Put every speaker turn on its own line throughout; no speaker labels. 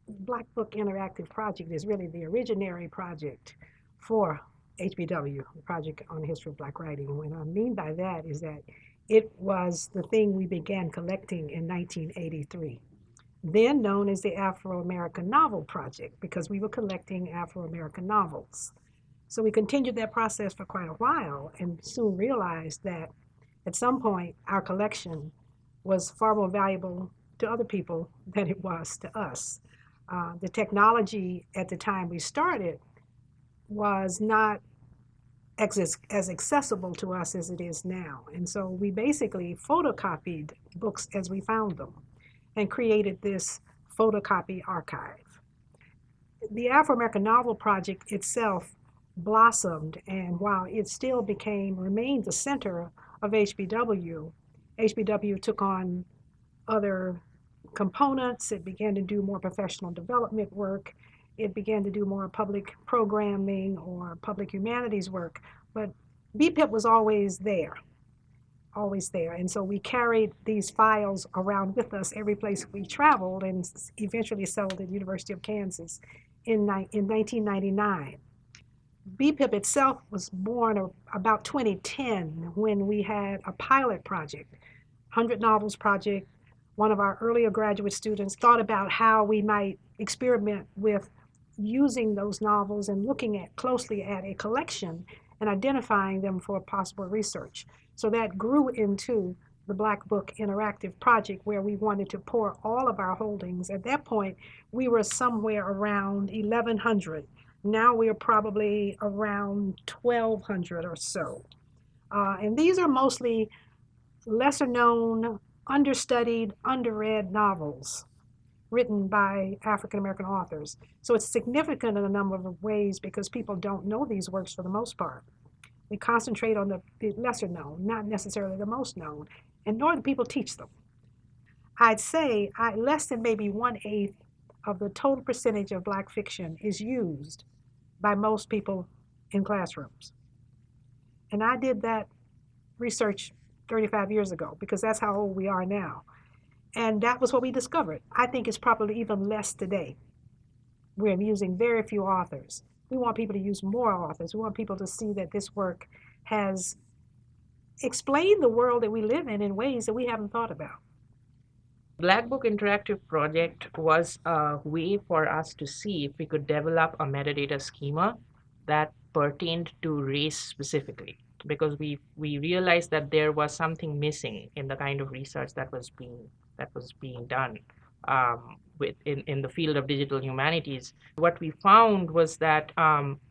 Black Book Interactive Project is really the originary project for HBW, the Project on the History of Black Writing. And what I mean by that is that it was the thing we began collecting in 1983, then known as the Afro-American Novel Project, because we were collecting Afro-American novels. So we continued that process for quite a while and soon realized that at some point our collection was far more valuable to other people than it was to us. The technology at the time we started was not as accessible to us as it is now. And so we basically photocopied books as we found them and created this photocopy archive. The Afro-American Novel Project itself blossomed, and while it still remained the center of HBW took on other components. It began to do more professional development work. It began to do more public programming or public humanities work. But BPIP was always there, always there. And so we carried these files around with us every place we traveled and eventually settled at the University of Kansas in 1999. BPIP itself was born about 2010 when we had a pilot project, 100 Novels Project. One of our earlier graduate students thought about how we might experiment with using those novels and looking closely at a collection and identifying them for possible research. So that grew into the Black Book Interactive Project, where we wanted to pour all of our holdings. At that point, we were somewhere around 1,100. Now we are probably around 1,200 or so. And these are mostly lesser known, understudied, underread novels written by African American authors. So it's significant in a number of ways because people don't know these works for the most part. We concentrate on the lesser known, not necessarily the most known, and nor do people teach them. I'd say less than maybe 1/8 of the total percentage of Black fiction is used by most people in classrooms. And I did that research 35 years ago because that's how old we are now. And that was what we discovered. I think it's probably even less today. We're using very few authors. We want people to use more authors. We want people to see that this work has explained the world that we live in ways that we haven't thought about.
Black Book Interactive Project was a way for us to see if we could develop a metadata schema that pertained to race specifically, because we realized that there was something missing in the kind of research that was being done in the field of digital humanities. What we found was that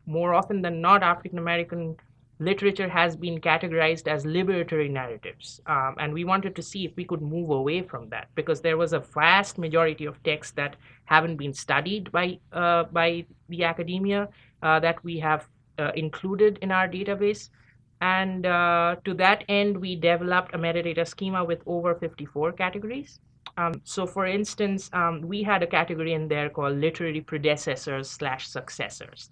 more often than not, African American literature has been categorized as liberatory narratives. And we wanted to see if we could move away from that, because there was a vast majority of texts that haven't been studied by the academia that we have included in our database. And to that end, we developed a metadata schema with over 54 categories. So for instance, we had a category in there called literary predecessors/successors,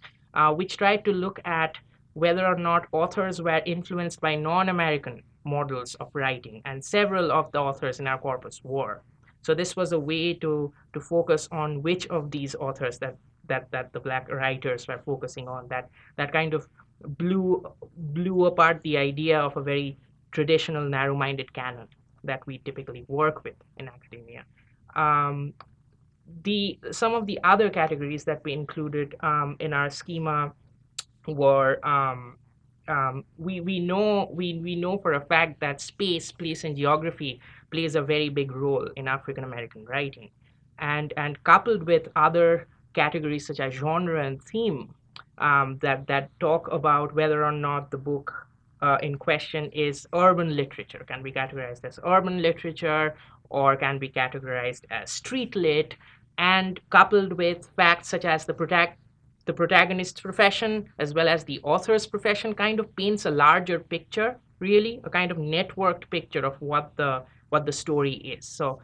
which tried to look at whether or not authors were influenced by non-American models of writing, and several of the authors in our corpus were. So this was a way to focus on which of these authors that the Black writers were focusing on, that kind of blew apart the idea of a very traditional narrow-minded canon that we typically work with in academia. Some of the other categories that we included in our schema were we know for a fact that space, place, and geography plays a very big role in African American writing, and coupled with other categories such as genre and theme that talk about whether or not the book in question is urban literature, can be categorized as urban literature, or can be categorized as street lit, and coupled with facts such as the protagonist's profession as well as the author's profession, kind of paints a larger picture, really a kind of networked picture of what the story is. So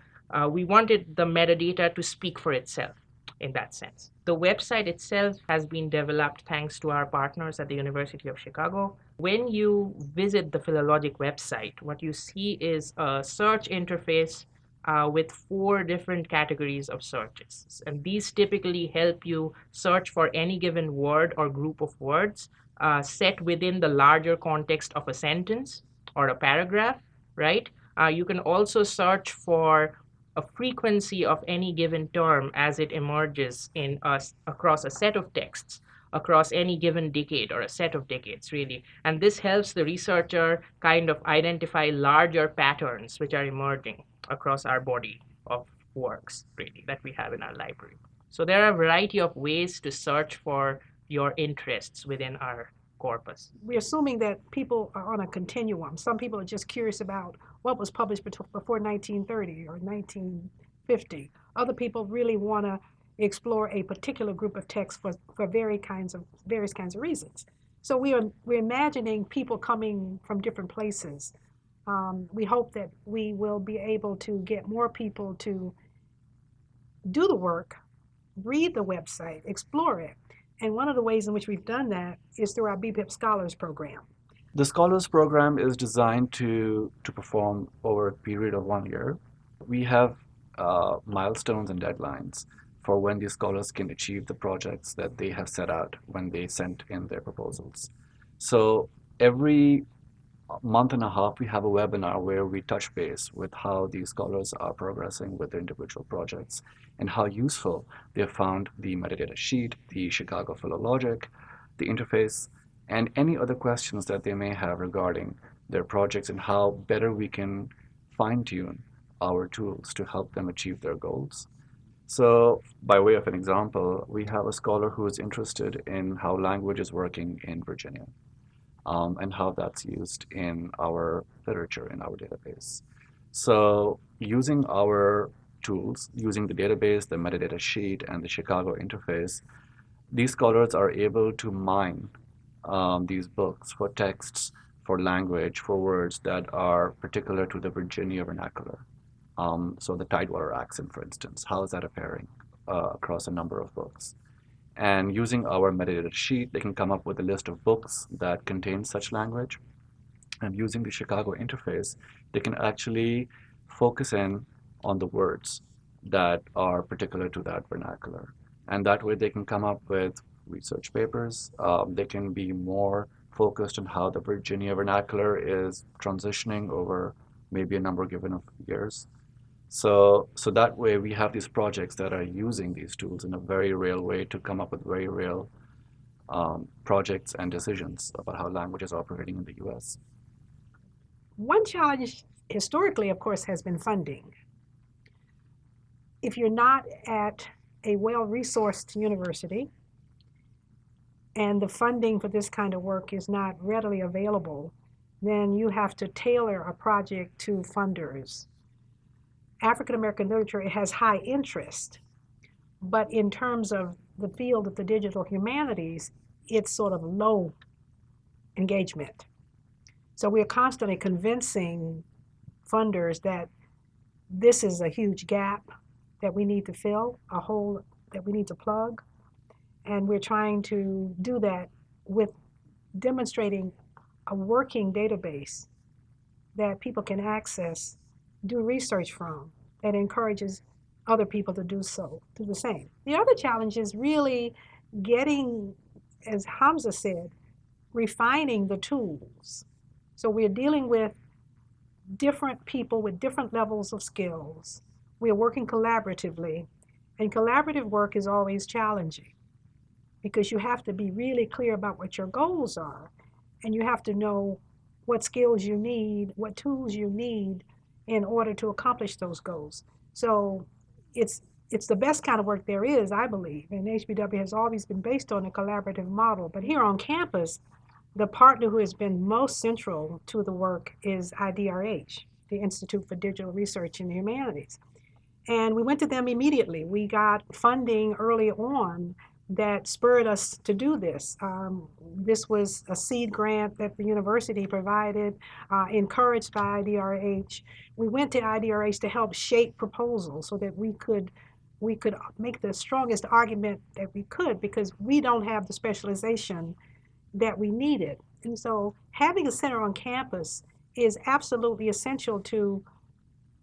we wanted the metadata to speak for itself in that sense. The website itself has been developed thanks to our partners at the University of Chicago. When you visit the Philologic website, what you see is a search interface with 4 different categories of searches. And these typically help you search for any given word or group of words set within the larger context of a sentence or a paragraph, right? You can also search for a frequency of any given term as it emerges across a set of texts across any given decade or a set of decades, really. And this helps the researcher kind of identify larger patterns which are emerging across our body of works, really, that we have in our library. So there are a variety of ways to search for your interests within our corpus.
We're assuming that people are on a continuum. Some people are just curious about what was published before 1930 or 1950. Other people really want to explore a particular group of texts for various kinds of reasons. So we're imagining people coming from different places. We hope that we will be able to get more people to do the work, read the website, explore it. And one of the ways in which we've done that is through our BBIP Scholars Program.
The Scholars Program is designed to perform over a period of 1 year. We have milestones and deadlines for when these scholars can achieve the projects that they have set out when they sent in their proposals. So every month and a half, we have a webinar where we touch base with how these scholars are progressing with their individual projects and how useful they have found the metadata sheet, the Chicago Philologic, the interface, and any other questions that they may have regarding their projects and how better we can fine-tune our tools to help them achieve their goals. So by way of an example, we have a scholar who is interested in how language is working in Virginia. And how that's used in our literature, in our database. So using our tools, using the database, the metadata sheet, and the Chicago interface, these scholars are able to mine these books for texts, for language, for words that are particular to the Virginia vernacular. So the Tidewater accent, for instance, how is that appearing across a number of books? And using our metadata sheet, they can come up with a list of books that contain such language. And using the Chicago interface, they can actually focus in on the words that are particular to that vernacular. And that way they can come up with research papers. They can be more focused on how the Virginia vernacular is transitioning over maybe a number given of years. So that way we have these projects that are using these tools in a very real way to come up with very real projects and decisions about how language is operating in the US.
One challenge historically, of course, has been funding. If you're not at a well-resourced university and the funding for this kind of work is not readily available, then you have to tailor a project to funders. African-American literature, it has high interest, but in terms of the field of the digital humanities, it's sort of low engagement. So we're constantly convincing funders that this is a huge gap that we need to fill, a hole that we need to plug. And we're trying to do that with demonstrating a working database that people can access, do research from, that encourages other people to do the same. The other challenge is really getting, as Hamza said, refining the tools. So we're dealing with different people with different levels of skills. We're working collaboratively, and collaborative work is always challenging because you have to be really clear about what your goals are, and you have to know what skills you need, what tools you need in order to accomplish those goals. So it's the best kind of work there is, I believe, and HBW has always been based on a collaborative model. But here on campus, the partner who has been most central to the work is IDRH, the Institute for Digital Research in the Humanities. And we went to them immediately. We got funding early on that spurred us to do this. This was a seed grant that the university provided, encouraged by IDRH. We went to IDRH to help shape proposals so that we could make the strongest argument that we could, because we don't have the specialization that we needed. And so having a center on campus is absolutely essential to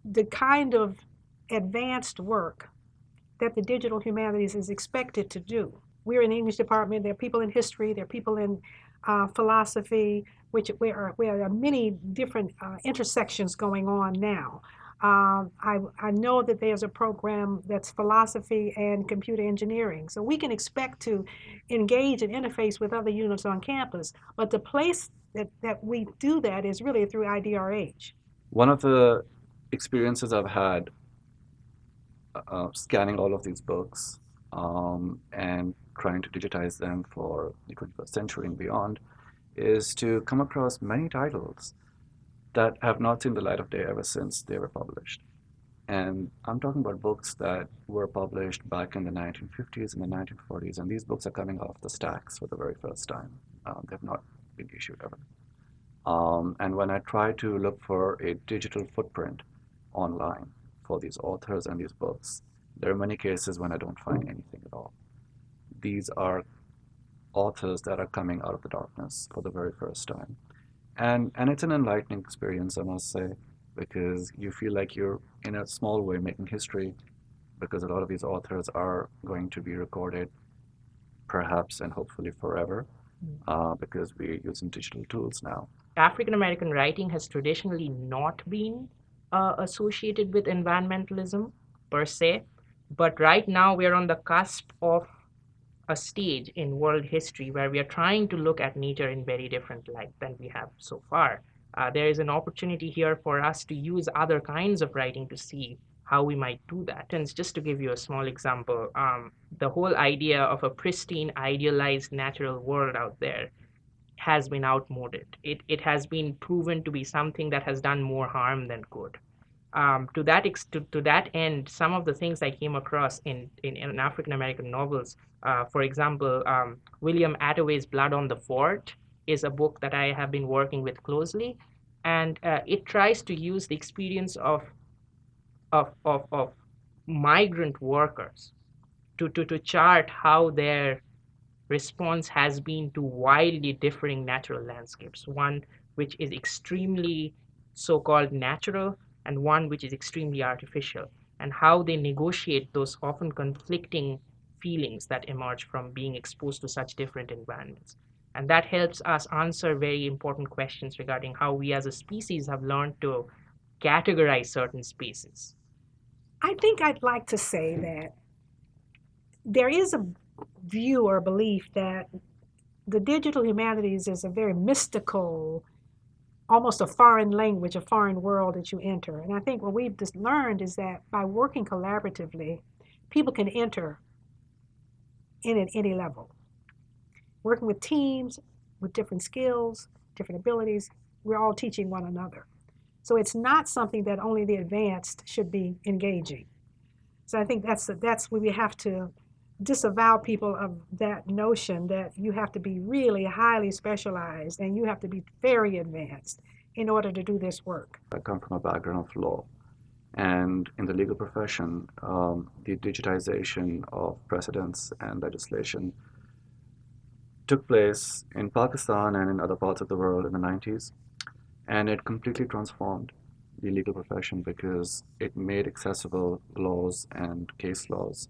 the kind of advanced work that the digital humanities is expected to do. We're in the English department, there are people in history, there are people in philosophy, where there are many different intersections going on now. I know that there's a program that's philosophy and computer engineering. So we can expect to engage and interface with other units on campus, but the place that we do that is really through IDRH.
One of the experiences I've had scanning all of these books and trying to digitize them for the 21st century and beyond is to come across many titles that have not seen the light of day ever since they were published. And I'm talking about books that were published back in the 1950s and the 1940s, and these books are coming off the stacks for the very first time. They've not been issued ever. And when I try to look for a digital footprint online for these authors and these books, there are many cases when I don't find anything at all. These are authors that are coming out of the darkness for the very first time. And it's an enlightening experience, I must say, because you feel like you're, in a small way, making history, because a lot of these authors are going to be recorded, perhaps and hopefully forever, because we're using digital tools now.
African American writing has traditionally not been associated with environmentalism per se, but right now we are on the cusp of a stage in world history where we are trying to look at nature in very different light than we have so far. There is an opportunity here for us to use other kinds of writing to see how we might do that. And just to give you a small example, the whole idea of a pristine, idealized natural world out there has been outmoded. It has been proven to be something that has done more harm than good. To that end, some of the things I came across in African American novels, for example, William Attaway's Blood on the Fort is a book that I have been working with closely, and it tries to use the experience of migrant workers to chart how their response has been to wildly differing natural landscapes, one which is extremely so-called natural and one which is extremely artificial, and how they negotiate those often conflicting feelings that emerge from being exposed to such different environments. And that helps us answer very important questions regarding how we as a species have learned to categorize certain spaces.
I think I'd like to say that there is a view or belief that the digital humanities is a very mystical, almost a foreign language, a foreign world that you enter. And I think what we've just learned is that by working collaboratively, people can enter in at any level. Working with teams with different skills, different abilities, we're all teaching one another. So it's not something that only the advanced should be engaging. So I think that's where we have to disavow people of that notion that you have to be really highly specialized and you have to be very advanced in order to do this work.
I come from a background of law, and in the legal profession, the digitization of precedents and legislation took place in Pakistan and in other parts of the world in the 90s, and it completely transformed the legal profession because it made accessible laws and case laws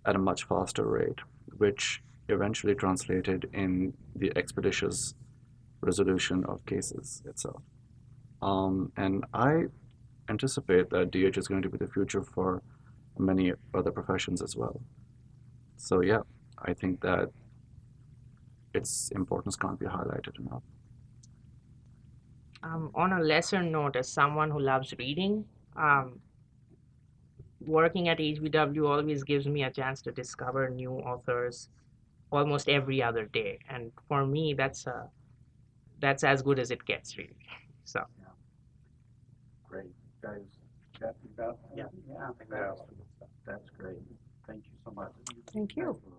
at a much faster rate, which eventually translated in the expeditious resolution of cases itself. And I anticipate that DH is going to be the future for many other professions as well. So yeah, I think that its importance can't be highlighted enough.
On a lesser note, as someone who loves reading, working at HBW always gives me a chance to discover new authors almost every other day, and for me, that's as good as it gets, really. So.
Yeah. Great, guys. Yeah. That's great. Thank you so much.
Thank you.
Awesome.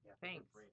Yeah,
Thanks.
great.